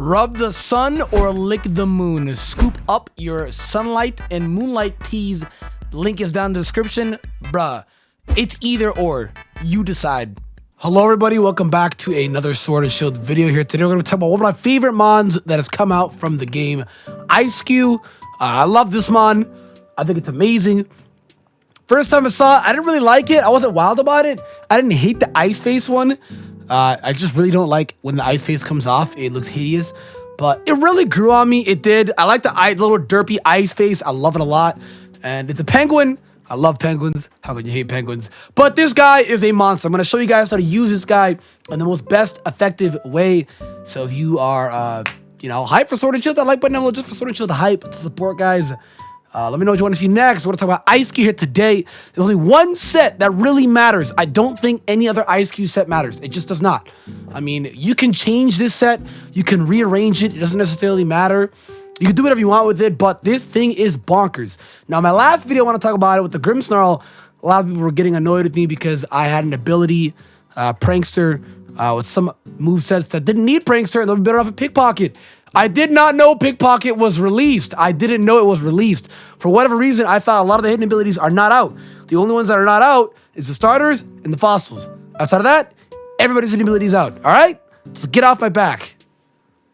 Rub the sun or lick the moon. Scoop up your sunlight and moonlight teas. Link is down in the description. Bruh, it's either or. You decide. Hello everybody, welcome back to another Sword and Shield video here. Today we're going to talk about one of my favorite mons that has come out from the game, Eiscue. I love this mon. I think it's amazing. First time I saw it, I didn't really like it. I wasn't wild about it. I didn't hate the ice face one. I just really don't like when the ice face comes off. It looks hideous, but it really grew on me. It did. I like the little derpy ice face. I love it a lot. And it's a penguin. I love penguins. How can you hate penguins? But this guy is a monster. I'm going to show you guys how to use this guy in the most best effective way. So if you are, hype for Sword and Shield, that like button down below just for Sword and Shield, the hype to support, guys. Let me know what you want to see next. We're going to talk about Eiscue here today. There's only one set that really matters. I don't think any other Eiscue set matters. It just does not. I mean, you can change this set. You can rearrange it. It doesn't necessarily matter. You can do whatever you want with it, but this thing is bonkers. Now, my last video, I want to talk about it with the Grim Snarl. A lot of people were getting annoyed with me because I had an ability, Prankster, with some movesets that didn't need Prankster, and they were better off at Pickpocket. I did not know Pickpocket was released. I didn't know it was released. For whatever reason, I thought a lot of the hidden abilities are not out. The only ones that are not out is the starters and the fossils. Outside of that, everybody's hidden abilities out. All right? So get off my back.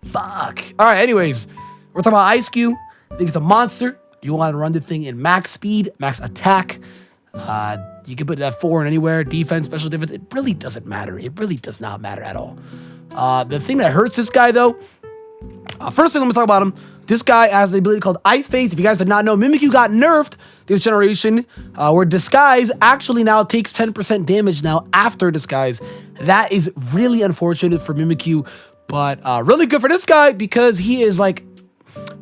Fuck. All right, anyways, we're talking about Eiscue. I think it's a monster. You want to run the thing in max speed, max attack. You can put that 4 in anywhere. Defense, special defense. It really doesn't matter. It really does not matter at all. The thing that hurts this guy, though, first thing I'm going to talk about him, this guy has the ability called Ice Face. If you guys did not know, Mimikyu got nerfed this generation, where Disguise actually now takes 10% damage now after Disguise. That is really unfortunate for Mimikyu, but really good for this guy because he is like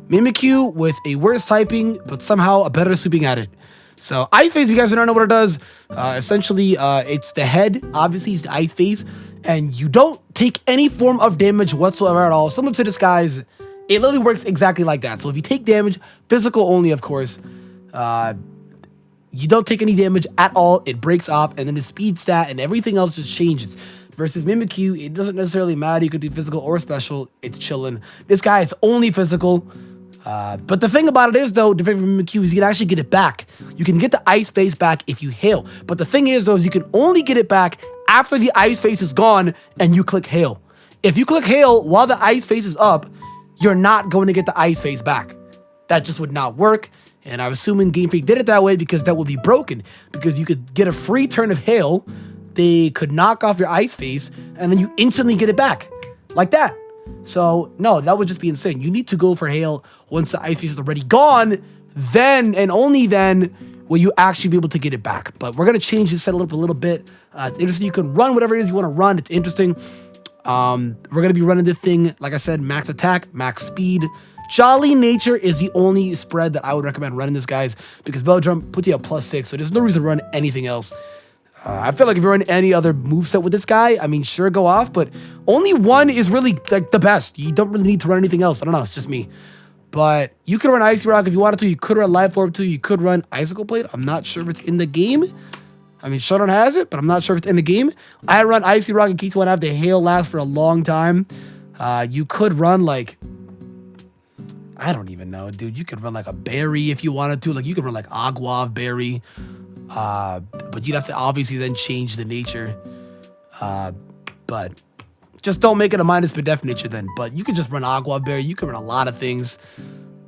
Mimikyu with a worse typing, but somehow a better sweeping at it. So Ice Face, if you guys don't know what it does, essentially it's the head, obviously it's the Ice Face, and you don't take any form of damage whatsoever at all. Similar to Disguise, it literally works exactly like that. So if you take damage, physical only, of course, you don't take any damage at all. It breaks off, and then the speed stat and everything else just changes. Versus Mimikyu, it doesn't necessarily matter. You could do physical or special. It's chilling. This guy, it's only physical. But the thing about it is, though, different from Mimikyu, is you can actually get it back. You can get the Ice Face back if you hail. But the thing is, though, is you can only get it back after the Ice Face is gone and you click hail. If you click hail while the Ice Face is up, you're not going to get the Ice Face back. That just would not work. And I'm assuming Game Freak did it that way because that would be broken. Because you could get a free turn of hail, they could knock off your Ice Face, and then you instantly get it back. Like that. So, no, that would just be insane. You need to go for hail once the Ice Face is already gone. Then, and only then, will you actually be able to get it back. But we're going to change this set a little bit. It's interesting. You can run whatever it is you want to run. It's interesting. We're going to be running this thing, like I said, max attack, max speed. Jolly Nature is the only spread that I would recommend running this, guys, because Belly Drum puts you at +6, so there's no reason to run anything else. I feel like if you're running any other moveset with this guy, I mean, sure, go off, but only one is really like the best. You don't really need to run anything else. I don't know, it's just me. But you could run Icy Rock if you wanted to. You could run Life Orb too. You could run Icicle Blade. I'm not sure if it's in the game. I mean, Showdown has it, but I'm not sure if it's in the game. I run Icy Rock in case you want to have the hail last for a long time. You could run like, I don't even know, dude. You could run like a berry if you wanted to. Like you could run like Aguav Berry. But you'd have to obviously then change the nature. But just don't make it a minus per def nature then. But you could just run Agua Berry. You could run a lot of things.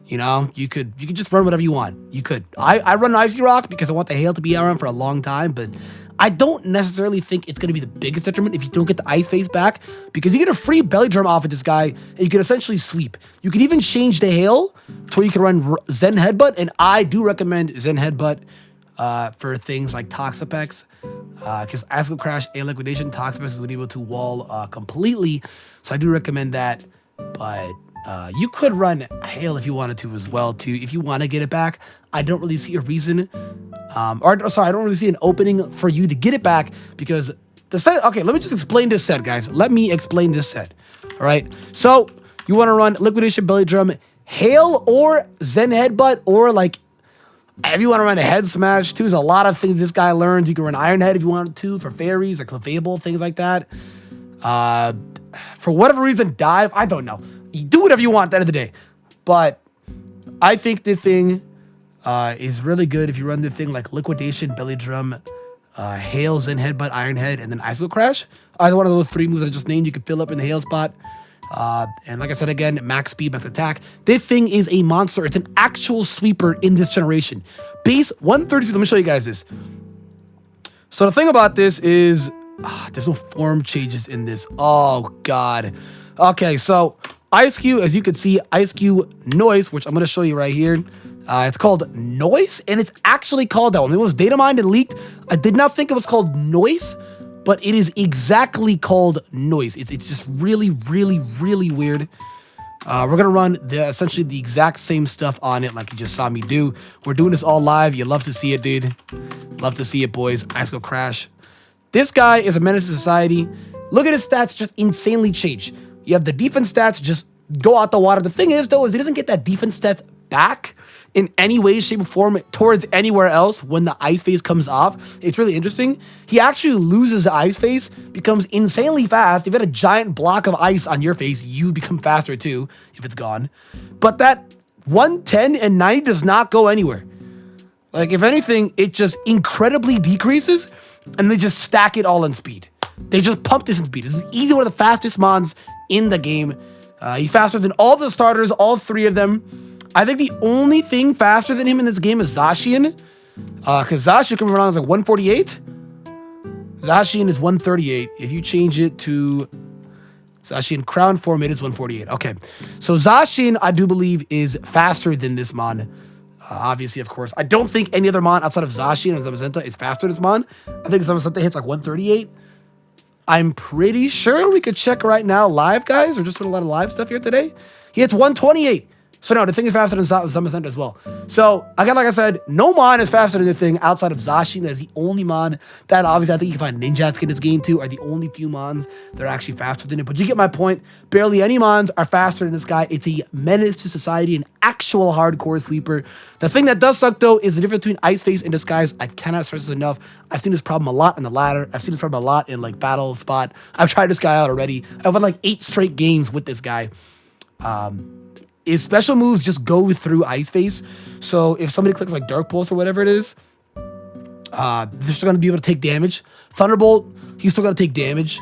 You know, you could just run whatever you want. You could. I run Icy Rock because I want the hail to be around for a long time, but I don't necessarily think it's going to be the biggest detriment if you don't get the Ice Face back, because you get a free Belly Drum off of this guy, and you can essentially sweep. You can even change the hail to where you can run Zen Headbutt, and I do recommend Zen Headbutt for things like Toxapex, because Icicle Crash and Liquidation, Toxapex is able to wall completely, so I do recommend that. But you could run Hail if you wanted to as well too, if you want to get it back. I don't really see a reason, I don't really see an opening for you to get it back, because the set, okay, let me just explain this set, guys. Let me explain this set. All right, so you want to run Liquidation, Belly Drum, Hail, or Zen Headbutt, or like, if you want to run a Head Smash too, there's a lot of things this guy learns. You can run Iron Head if you wanted to for fairies or Clefable, things like that. For whatever reason, Dive, I don't know. You do whatever you want at the end of the day. But I think the thing is really good if you run the thing like Liquidation, Belly Drum, Hail, Zen Headbutt, Iron Head, and then Icicle Crash. Either one of those 3 moves I just named, you can fill up in the Hail spot. And like I said again, max speed, max attack. This thing is a monster. It's an actual sweeper in this generation. Base 132. Let me show you guys this. So the thing about this is, there's no form changes in this. Oh, God. Okay, so Eiscue, as you can see, Eiscue Noise, which I'm going to show you right here. It's called Noise, and it's actually called that one. It was data mined and leaked. I did not think it was called Noise, but it is exactly called Noise. It's just really, really, really weird. We're going to run essentially the exact same stuff on it like you just saw me do. We're doing this all live. You love to see it, dude. Love to see it, boys. Icicle Crash. This guy is a menace to society. Look at his stats just insanely change. You have the defense stats just go out the water. The thing is, though, is he doesn't get that defense stats back in any way, shape, or form towards anywhere else when the ice phase comes off. It's really interesting. He actually loses the ice phase, becomes insanely fast. If you had a giant block of ice on your face, you become faster too if it's gone. But that 110 and 90 does not go anywhere. Like, if anything, it just incredibly decreases, and they just stack it all in speed. They just pump this in speed. This is easily one of the fastest mons in the game. He's faster than all the starters, all 3 of them. I think the only thing faster than him in this game is Zacian. Because Zacian can run on like 148. Zacian is 138. If you change it to Zacian Crown form, it is 148. Okay. So Zacian, I do believe, is faster than this mon. Obviously, of course. I don't think any other mon outside of Zacian and Zamazenta is faster than this mon. I think Zamazenta hits like 138. I'm pretty sure we could check right now live, guys. We're just doing a lot of live stuff here today. He hits 128. So no, the thing is faster than Zamazenta as well. So again, like I said, no mon is faster than the thing outside of Zacian. That's the only mon that obviously I think you can find Ninjats in this game too, are the only few mons that are actually faster than it. But you get my point. Barely any mons are faster than this guy. It's a menace to society, an actual hardcore sweeper. The thing that does suck though is the difference between Ice Face and Disguise. I cannot stress this enough. I've seen this problem a lot in the ladder. I've seen this problem a lot in like battle spot. I've tried this guy out already. I've won like 8 straight games with this guy. His special moves just go through Ice Face. So if somebody clicks like Dark Pulse or whatever it is, they're still going to be able to take damage. Thunderbolt, he's still going to take damage.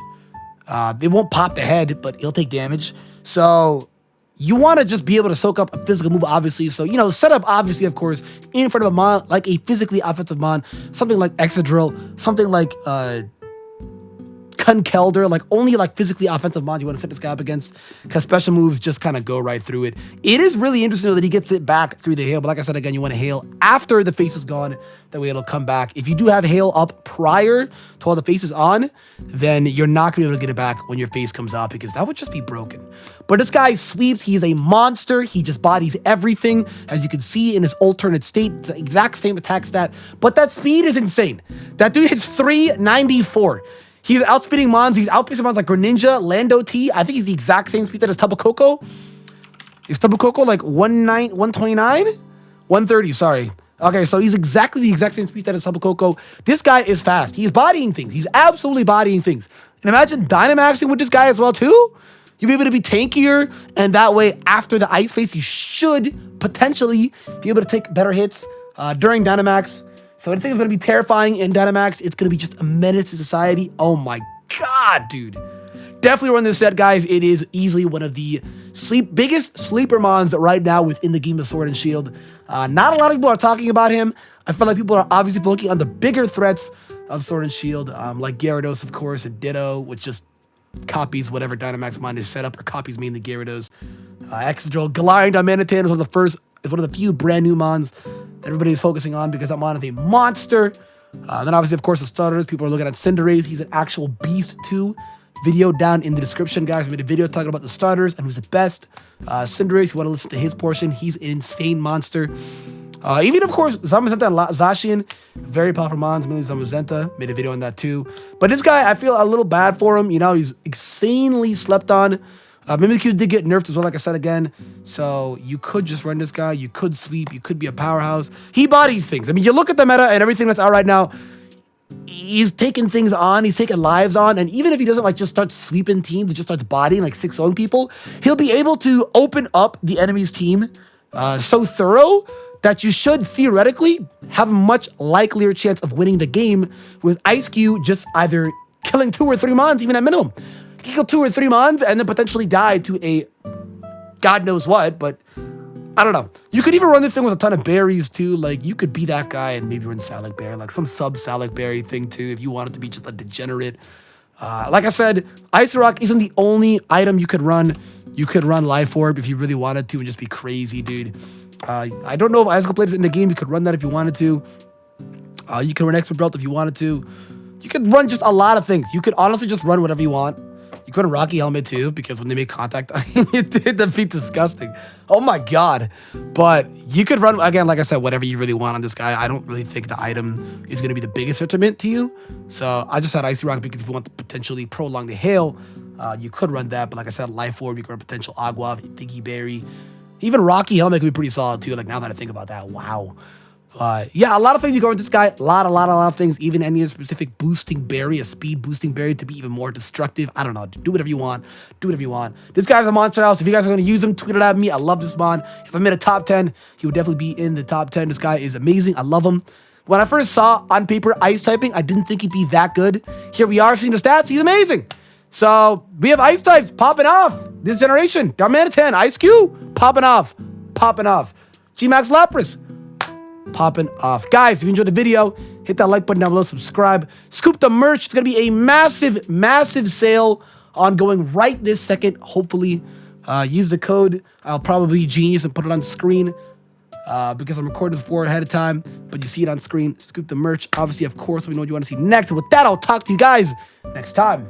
It won't pop the head, but he'll take damage. So you want to just be able to soak up a physical move, obviously. So, you know, set up, obviously, of course, in front of a mon, like a physically offensive mon, something like Excadrill, something like Kunkelder, like only like physically offensive mons you want to set this guy up against, because special moves just kind of go right through it. It is really interesting though that he gets it back through the hail, but like I said, again, you want to hail after the face is gone, that way it'll come back. If you do have hail up prior to all the face is on, then you're not gonna be able to get it back when your face comes out, because that would just be broken. But this guy sweeps, he is a monster, he just bodies everything, as you can see in his alternate state, it's the exact same attack stat, but that speed is insane. That dude hits 394. He's outspeeding mons. He's outpacing mons like Greninja, Lando T. I think he's the exact same speed that is Tapu Koko. Is Tapu Koko like 129? 130, sorry. Okay, so he's exactly the exact same speed that is Tapu Koko. This guy is fast. He's bodying things. He's absolutely bodying things. And imagine Dynamaxing with this guy as well, too. You'll be able to be tankier, and that way, after the Ice Face, you should potentially be able to take better hits during Dynamax. So I think it's going to be terrifying in Dynamax. It's going to be just a menace to society. Oh my God, dude. Definitely run this set, guys. It is easily one of the biggest sleeper mons right now within the game of Sword and Shield. Not a lot of people are talking about him. I feel like people are obviously focusing on the bigger threats of Sword and Shield, like Gyarados, of course, and Ditto, which just copies whatever Dynamax mon is set up, or copies mainly Gyarados. Excadrill, Galarian Diamantatan is one of the few brand new mons that everybody's focusing on, because that mon is a monster. Then obviously, of course, the starters. People are looking at Cinderace. He's an actual beast too. Video down in the description, guys. I made a video talking about the starters and who's the best. Cinderace, you want to listen to his portion. He's an insane monster. Even, of course, Zamazenta and Zacian, very popular mons, mainly Zamazenta. Made a video on that too. But this guy, I feel a little bad for him. You know, he's insanely slept on. Mimikyu did get nerfed as well, like I said again. So you could just run this guy. You could sweep. You could be a powerhouse. He bodies things. I mean, you look at the meta and everything that's out right now. he's taking things on, he's taking lives on, and even if he doesn't like just start sweeping teams, he just starts bodying like 6-0 people, he'll be able to open up the enemy's team so thorough that you should theoretically have a much likelier chance of winning the game with Eiscue just either killing 2 or 3 mons, even at minimum. He kill 2 or 3 mons and then potentially die to a God knows what, but I don't know. You could even run this thing with a ton of berries too. Like you could be that guy and maybe run Salic Berry, like some sub Salic Berry thing too, if you wanted to be just a degenerate. Like I said, Ice Rock isn't the only item you could run. You could run Life Orb if you really wanted to and just be crazy, dude. I don't know if Icicle Blade is in the game. You could run that if you wanted to. You could run Expert Belt if you wanted to. You could run just a lot of things. You could honestly just run whatever you want. You could run Rocky Helmet too, because when they make contact, it defeats disgusting. Oh my god. But you could run, again, like I said, whatever you really want on this guy. I don't really think the item is going to be the biggest detriment to you. So I just had Icy Rock because if you want to potentially prolong the hail, you could run that. But like I said, Life Orb, you could run potential Agua, Thingy Berry. Even Rocky Helmet could be pretty solid too. Like now that I think about that, wow. Yeah, a lot of things you go with this guy. A lot of things. Even any specific boosting berry, a speed boosting berry to be even more destructive. I don't know. Do whatever you want. Do whatever you want. This guy's a monster house. If you guys are going to use him, tweet it at me. I love this mon. If I'm in a top 10, he would definitely be in the top 10. This guy is amazing. I love him. When I first saw on paper ice typing, I didn't think he'd be that good. Here we are seeing the stats. He's amazing. So we have ice types popping off this generation. Darman 10, Eiscue, popping off. G-Max Lapras, popping off. Guys, if you enjoyed the video, hit that like button down below, subscribe, scoop the merch. It's going to be a massive sale ongoing right this second. Hopefully, use the code. I'll probably be genius and put it on screen because I'm recording this ahead of time, but you see it on screen. Scoop the merch. Obviously, of course, we know what you want to see next. And with that, I'll talk to you guys next time.